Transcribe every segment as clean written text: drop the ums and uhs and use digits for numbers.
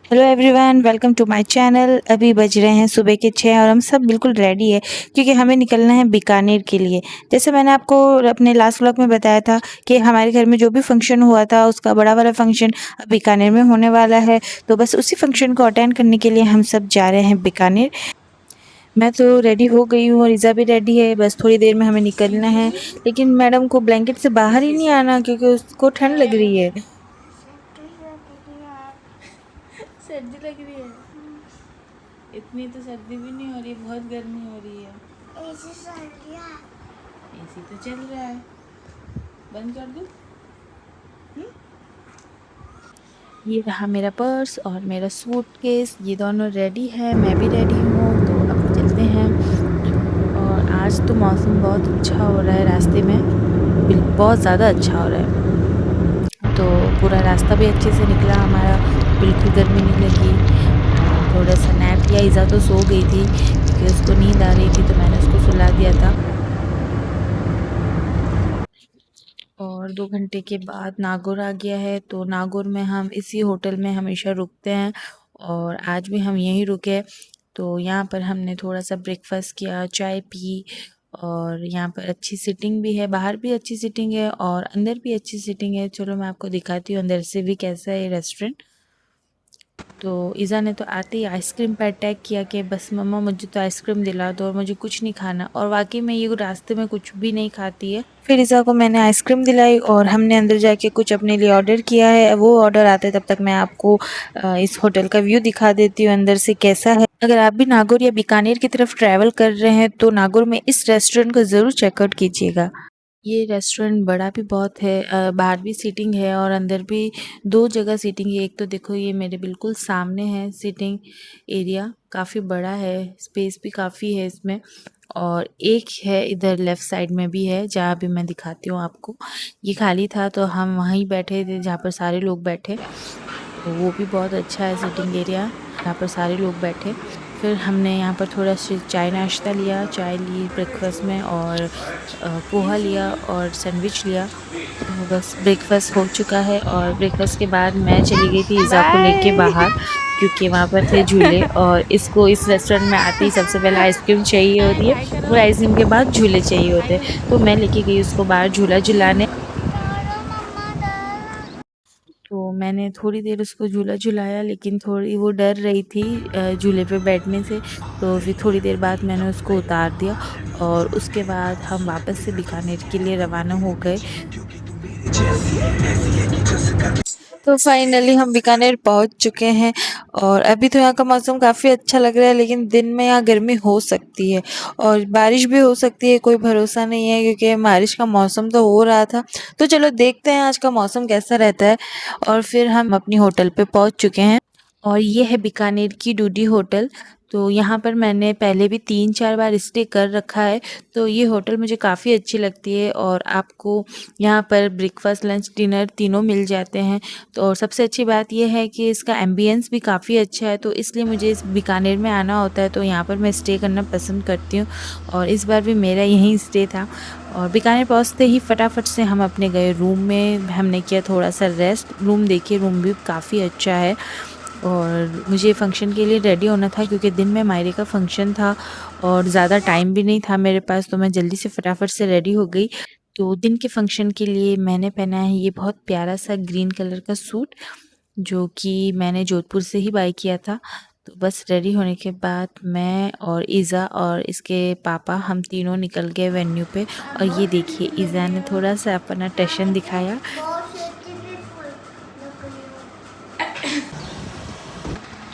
Hello everyone, welcome to my channel. अभी बज रहे हैं सुबह के 6 और हम सब बिल्कुल रेडी है क्योंकि हमें निकलना है बीकानेर के लिए। जैसे मैंने आपको अपने लास्ट व्लॉग में बताया था कि हमारे घर में जो भी फंक्शन हुआ था उसका बड़ा वाला फंक्शन अब बीकानेर में होने वाला है। तो बस उसी फंक्शन को अटेंड करने के लिए हम सब जा रहे हैं बीकानेर। मैं तो रेडी हो गई हूँ और ईज़ा भी रेडी है, बस थोड़ी देर में हमें निकलना है। लेकिन मैडम को ब्लैंकेट से बाहर ही नहीं आना क्योंकि उसको ठंड लग रही है। सर्दी लग रही है। इतनी तो सर्दी भी नहीं हो रही, बहुत गर्मी हो रही है। एसी चल रहा है। एसी तो चल रहा है, बंद कर दूँ? ये रहा मेरा पर्स और मेरा सूटकेस, ये दोनों रेडी है, मैं भी रेडी हूँ। तो अब चलते हैं। और आज तो मौसम बहुत अच्छा हो रहा है, रास्ते में बहुत ज़्यादा अच्छा हो रहा है। तो पूरा रास्ता भी अच्छे से निकला हमारा, बिल्कुल गर्मी नहीं लगी। और थोड़ा सा नैप लिया, ईज़ा तो सो गई थी क्योंकि उसको नींद आ रही थी तो मैंने उसको सुला दिया था। और 2 घंटे के बाद नागौर आ गया है, तो नागौर में हम इसी होटल में हमेशा रुकते हैं और आज भी हम यहीं रुके। तो यहाँ पर हमने थोड़ा-सा ब्रेकफ़ास्ट किया, चाय पी और यहाँ पर अच्छी सीटिंग भी है, बाहर भी अच्छी सीटिंग है और अंदर भी अच्छी सीटिंग है। चलो मैं आपको दिखाती हूँ अंदर से भी कैसा है ये रेस्टोरेंट। तो ईज़ा ने तो आते ही आइसक्रीम पे अटैक किया कि बस मम्मा मुझे तो आइसक्रीम दिला दो और मुझे कुछ नहीं खाना, और वाक़ई में ये रास्ते में कुछ भी नहीं खाती है। फिर ईज़ा को मैंने आइसक्रीम दिलाई और हमने अंदर जाके कुछ अपने लिए ऑर्डर किया है। वो ऑर्डर आते तब तक मैं आपको इस होटल का व्यू दिखा देती हूँ अंदर से कैसा है। अगर आप भी नागौर या बीकानेर की तरफ ट्रैवल कर रहे हैं तो नागौर में इस रेस्टोरेंट को ज़रूर चेकआउट कीजिएगा। ये रेस्टोरेंट बड़ा भी बहुत है, बाहर भी सीटिंग है और अंदर भी 2 जगह सीटिंग है। एक तो देखो ये मेरे बिल्कुल सामने है सीटिंग एरिया, काफ़ी बड़ा है, स्पेस भी काफ़ी है इसमें। और एक है इधर लेफ़्ट साइड में भी है जहाँ भी मैं दिखाती हूँ आपको। ये खाली था तो हम वहीं बैठे थे जहाँ पर सारे लोग बैठे। तो वो भी बहुत अच्छा है सीटिंग एरिया, यहाँ पर सारे लोग बैठे। फिर हमने यहाँ पर थोड़ा सा चाय नाश्ता लिया, चाय ली ब्रेकफास्ट में और पोहा लिया और सैंडविच लिया। तो बस ब्रेकफास्ट हो चुका है और ब्रेकफास्ट के बाद मैं चली गई थी ईज़ा को लेके बाहर क्योंकि वहाँ पर थे झूले और इसको इस रेस्टोरेंट में आते ही सबसे पहले आइसक्रीम चाहिए होती है और आइसक्रीम के बाद झूले चाहिए होते हैं। तो मैं लेके गई उसको बाहर झूला झुलाने। तो मैंने थोड़ी देर उसको झूला झुलाया लेकिन थोड़ी वो डर रही थी झूले पे बैठने से। तो फिर थोड़ी देर बाद मैंने उसको उतार दिया और उसके बाद हम वापस से बीकानेर के लिए रवाना हो गए। तो फाइनली हम बीकानेर पहुंच चुके हैं और अभी तो यहाँ का मौसम काफ़ी अच्छा लग रहा है, लेकिन दिन में यहाँ गर्मी हो सकती है और बारिश भी हो सकती है, कोई भरोसा नहीं है क्योंकि बारिश का मौसम तो हो रहा था। तो चलो देखते हैं आज का मौसम कैसा रहता है। और फिर हम अपनी होटल पे पहुंच चुके हैं और ये है बीकानेर की डूडी होटल। तो यहाँ पर मैंने पहले भी 3-4 बार स्टे कर रखा है, तो ये होटल मुझे काफ़ी अच्छी लगती है और आपको यहाँ पर ब्रेकफास्ट, लंच, डिनर तीनों मिल जाते हैं। तो और सबसे अच्छी बात ये है कि इसका एम्बियंस भी काफ़ी अच्छा है, तो इसलिए मुझे इस बीकानेर में आना होता है, तो यहाँ पर मैं स्टे करना पसंद करती हूँ और इस बार भी मेरा यहीं स्टे था। और बीकानेर पहुँचते ही फटाफट से हम अपने गए रूम में, हमने किया थोड़ा सा रेस्ट। रूम देखिए, रूम भी काफ़ी अच्छा है और मुझे फ़ंक्शन के लिए रेडी होना था क्योंकि दिन में मायरे का फ़ंक्शन था और ज़्यादा टाइम भी नहीं था मेरे पास, तो मैं जल्दी से फटाफट से रेडी हो गई। तो दिन के फ़ंक्शन के लिए मैंने पहना है ये बहुत प्यारा सा ग्रीन कलर का सूट, जो कि मैंने जोधपुर से ही बाय किया था। तो बस रेडी होने के बाद मैं और ईज़ा और इसके पापा हम तीनों निकल गए वेन्यू पे। और ये देखिए ईज़ा ने थोड़ा सा अपना टशन दिखाया।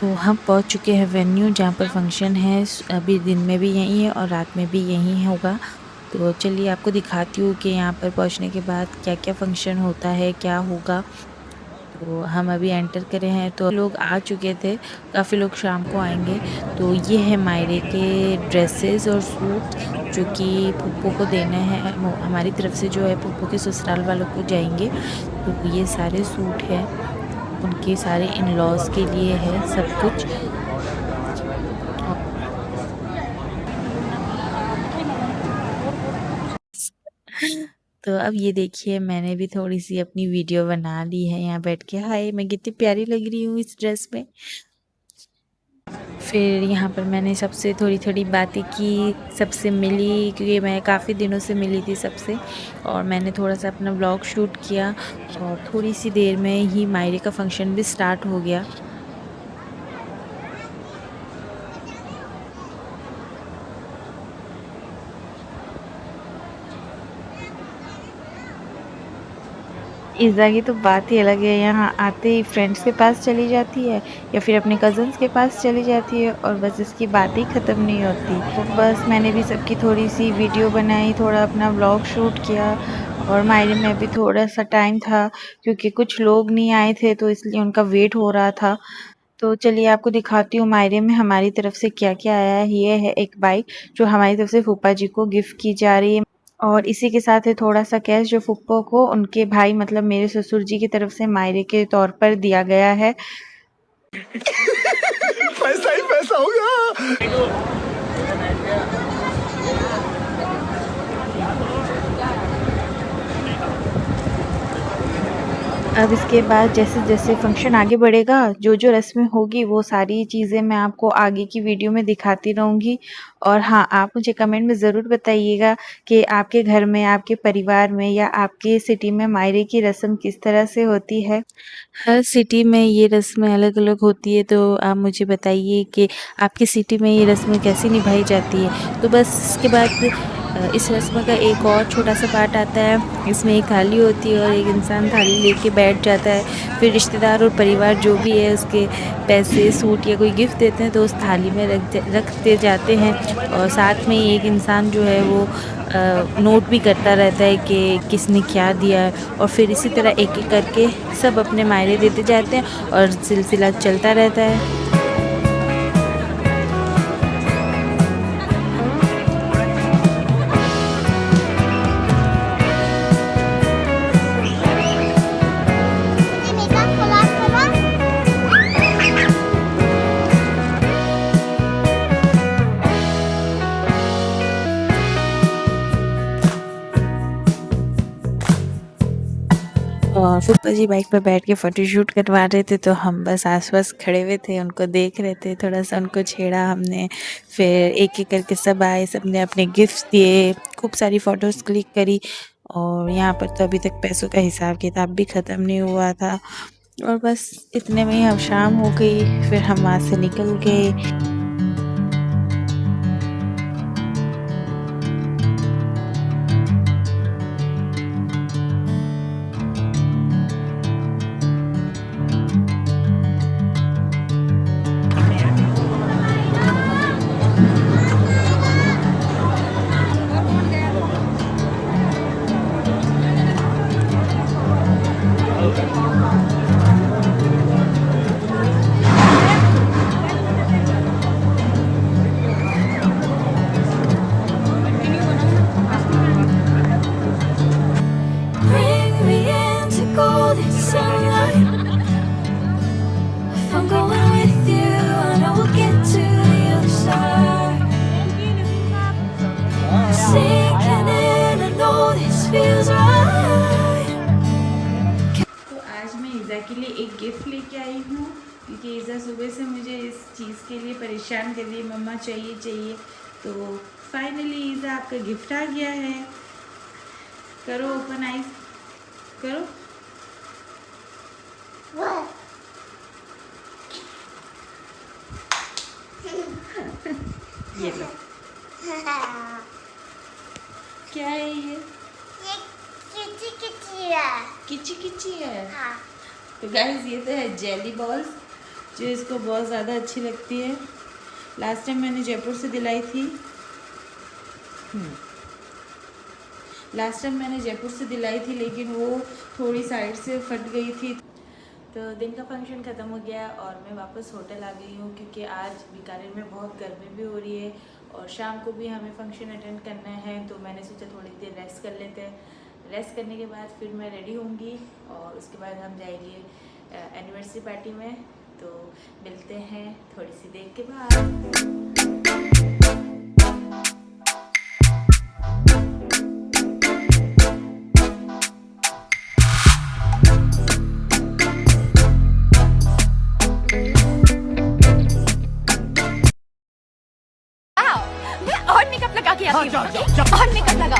तो हम पहुंच चुके हैं वेन्यू जहाँ पर फंक्शन है। अभी दिन में भी यहीं है और रात में भी यहीं होगा। तो चलिए आपको दिखाती हूँ कि यहाँ पर पहुँचने के बाद क्या क्या फ़ंक्शन होता है, क्या होगा। तो हम अभी एंटर करे हैं तो लोग आ चुके थे, काफ़ी लोग शाम को आएंगे। तो ये है मायरे के ड्रेसेस और सूट जो कि फूफो को देने हैं, हमारी तरफ से जो है फूफो के ससुराल वालों को जाएंगे। तो ये सारे सूट हैं, उनके सारे इन लॉज के लिए है सब कुछ। तो अब ये देखिए मैंने भी थोड़ी-सी अपनी वीडियो बना ली है यहाँ बैठ के। हाय! मैं कितनी प्यारी लग रही हूँ इस ड्रेस में। फिर यहाँ पर मैंने सबसे थोड़ी-थोड़ी बातें की, सबसे मिली क्योंकि मैं काफ़ी दिनों से मिली थी सबसे और मैंने थोड़ा-सा अपना व्लॉग शूट किया और थोड़ी-सी देर में ही मायरे का फंक्शन भी स्टार्ट हो गया। इज़्ज़ा की तो बात ही अलग है, यहाँ आते ही फ्रेंड्स के पास चली जाती है या फिर अपने कज़न्स के पास चली जाती है और बस इसकी बात ही ख़त्म नहीं होती। तो बस मैंने भी सबकी थोड़ी-सी वीडियो बनाई, थोड़ा अपना व्लॉग शूट किया और मायरे में भी थोड़ा-सा टाइम था क्योंकि कुछ लोग नहीं आए थे तो इसलिए उनका वेट हो रहा था। तो चलिए आपको दिखाती हूँ मायरे में हमारी तरफ से क्या-क्या आया है। ये है एक बाइक जो हमारी तरफ से फूफा जी को गिफ्ट की जा रही है। और इसी के साथ है थोड़ा-सा कैश जो फूफो को उनके भाई मतलब मेरे ससुर जी की तरफ से मायरे के तौर पर दिया गया है। पैसा ही पैसा होगा। अब इसके बाद जैसे-जैसे फ़ंक्शन आगे बढ़ेगा, जो-जो रस्में होगी वो सारी चीज़ें मैं आपको आगे की वीडियो में दिखाती रहूँगी। और हाँ, आप मुझे कमेंट में ज़रूर बताइएगा कि आपके घर में, आपके परिवार में या आपके सिटी में मायरे की रस्म किस तरह से होती है। हर सिटी में ये रस्में अलग-अलग होती है, तो आप मुझे बताइए कि आपकी सिटी में ये रस्में कैसी निभाई जाती है। तो बस इसके बाद इस रस्म का एक और छोटा-सा पार्ट आता है, इसमें एक थाली होती है और एक इंसान थाली लेके बैठ जाता है। फिर रिश्तेदार और परिवार जो भी है उसके पैसे, सूट या कोई गिफ्ट देते हैं तो उस थाली में रखते जाते हैं और साथ में ही एक इंसान जो है वो नोट भी करता रहता है कि किसने क्या दिया है और फिर इसी तरह एक-एक करके सब अपने मायरे देते जाते हैं और सिलसिला चलता रहता है। और फूफा जी बाइक पे बैठ के फ़ोटोशूट करवा रहे थे तो हम बस आस-पास खड़े हुए थे, उनको देख रहे थे, थोड़ा-सा उनको छेड़ा हमने। फिर एक-एक करके सब आए, सबने अपने गिफ्ट्स दिए, खूब सारी फ़ोटोज़ क्लिक करी और यहाँ पर तो अभी तक पैसों का हिसाब-किताब भी ख़त्म नहीं हुआ था और बस इतने में ही अब शाम हो गई, फिर हम वहाँ से निकल गए। Bring me into golden sunlight. If I'm going with you, I know we'll get to the other side. Sinking in, I know this feels right. तो आज मैं ईज़ा के लिए एक गिफ्ट लेके आई हूँ क्योंकि ईज़ा सुबह से मुझे इस चीज़ के लिए परेशान कर रही है, मम्मा चाहिए चाहिए। तो फाइनली ईज़ा आपका गिफ्ट आ गया है। करो ओपन आइज, करो। ये लो। क्या है ये? किची किची है। हाँ। तो गाइस ये तो है जेली बॉल्स जो इसको बहुत ज़्यादा अच्छी लगती है। लास्ट टाइम मैंने जयपुर से दिलाई थी। लास्ट टाइम मैंने जयपुर से दिलाई थी लेकिन वो थोड़ी साइड से फट गई थी। तो दिन का फंक्शन ख़त्म हो गया और मैं वापस होटल आ गई हूँ क्योंकि आज बीकानेर में बहुत गर्मी भी हो रही है और शाम को भी हमें फंक्शन अटेंड करना है। तो मैंने सोचा थोड़ी देर रेस्ट कर लेते हैं। रेस्ट करने के बाद फिर मैं रेडी होंगी और उसके बाद हम जाएंगे एनिवर्सरी पार्टी में। तो मिलते हैं थोड़ी सी देर के बाद। आती है और निकल लगा।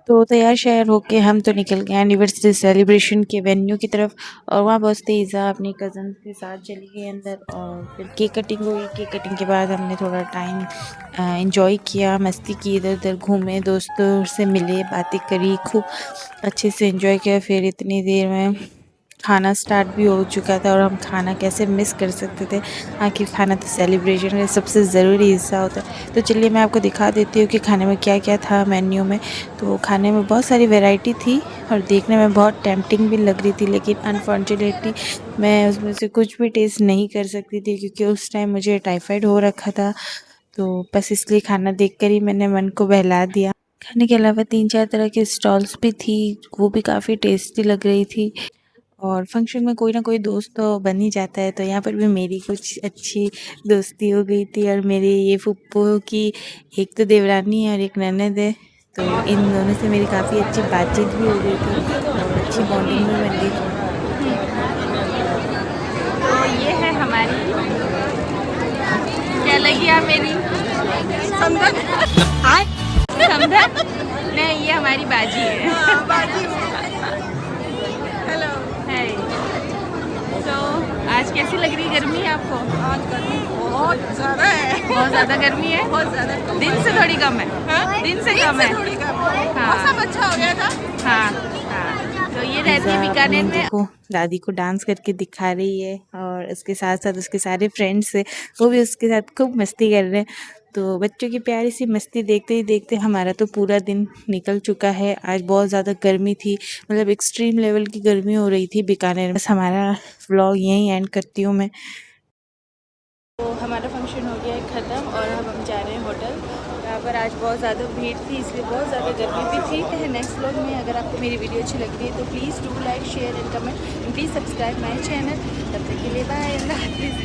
तो तैयार शहर होके हम तो निकल गए एनिवर्सरी सेलिब्रेशन के वेन्यू की तरफ। और वहाँ पहुँचते ही ईज़ा अपनी कज़न के साथ चली गई अंदर और फिर केक कटिंग हुई। केक कटिंग के बाद हमने थोड़ा टाइम एंजॉय किया, मस्ती की, इधर उधर घूमे, दोस्तों से मिले, बातें करी, खूब अच्छे से एंजॉय किया। फिर इतनी देर में खाना स्टार्ट भी हो चुका था और हम खाना कैसे मिस कर सकते थे। आखिर खाना तो सेलिब्रेशन का सबसे ज़रूरी हिस्सा होता है। तो चलिए मैं आपको दिखा देती हूँ कि खाने में क्या क्या था मेन्यू में। तो खाने में बहुत सारी वैरायटी थी और देखने में बहुत टेम्पटिंग भी लग रही थी, लेकिन अनफॉर्चुनेटली मैं उसमें से कुछ भी टेस्ट नहीं कर सकती थी क्योंकि उस टाइम मुझे टाइफाइड हो रखा था। तो बस इसलिए खाना देखकर ही मैंने मन को बहला दिया। खाने के अलावा 3-4 तरह की स्टॉल्स भी थी, वो भी काफ़ी टेस्टी लग रही थी। और फंक्शन में कोई ना कोई दोस्त तो बन ही जाता है, तो यहाँ पर भी मेरी कुछ अच्छी दोस्ती हो गई थी। और मेरी ये फूफो की एक तो देवरानी है और एक ननद है, तो इन दोनों से मेरी काफ़ी अच्छी बातचीत भी हो गई थी और अच्छी बॉन्डिंग भी बन गई थी। तो ये है हमारी, क्या लगी आप मेरी समझन? नहीं, ये हमारी बाजी है। हेलो। है। तो आज कैसी लग रही है गर्मी आपको? आज गर्मी बहुत ज़्यादा है। बहुत ज़्यादा गर्मी है। बहुत ज़्यादा दिन से थोड़ी कम है। हाँ? दिन से कम है। थोड़ी कम है। हाँ। मौसम अच्छा हो गया था। हाँ हाँ। तो ये रहती है ईज़ा बीकानेर अपनी में। देखो दादी को डांस करके दिखा रही है और उसके साथ साथ उसके सारे फ्रेंड्स हैं, वो भी उसके साथ खूब मस्ती कर रहे हैं। तो बच्चों की प्यारी सी मस्ती देखते ही देखते हमारा तो पूरा दिन निकल चुका है। आज बहुत ज़्यादा गर्मी थी, मतलब एक्सट्रीम लेवल की गर्मी हो रही थी बीकानेर में। बस हमारा व्लॉग यहीं एंड करती हूँ मैं। तो हमारा फंक्शन हो गया है ख़त्म और अब हम जा रहे हैं होटल। यहाँ पर आज बहुत ज़्यादा भीड़ थी, इसलिए बहुत ज़्यादा गर्मी भी थी। नेक्स्ट व्लॉग में अगर आपको मेरी वीडियो अच्छी लग रही है तो please do like, share and comment and please subscribe my channel. तब तक के लिए बाय, अल्लाह हाफिज़।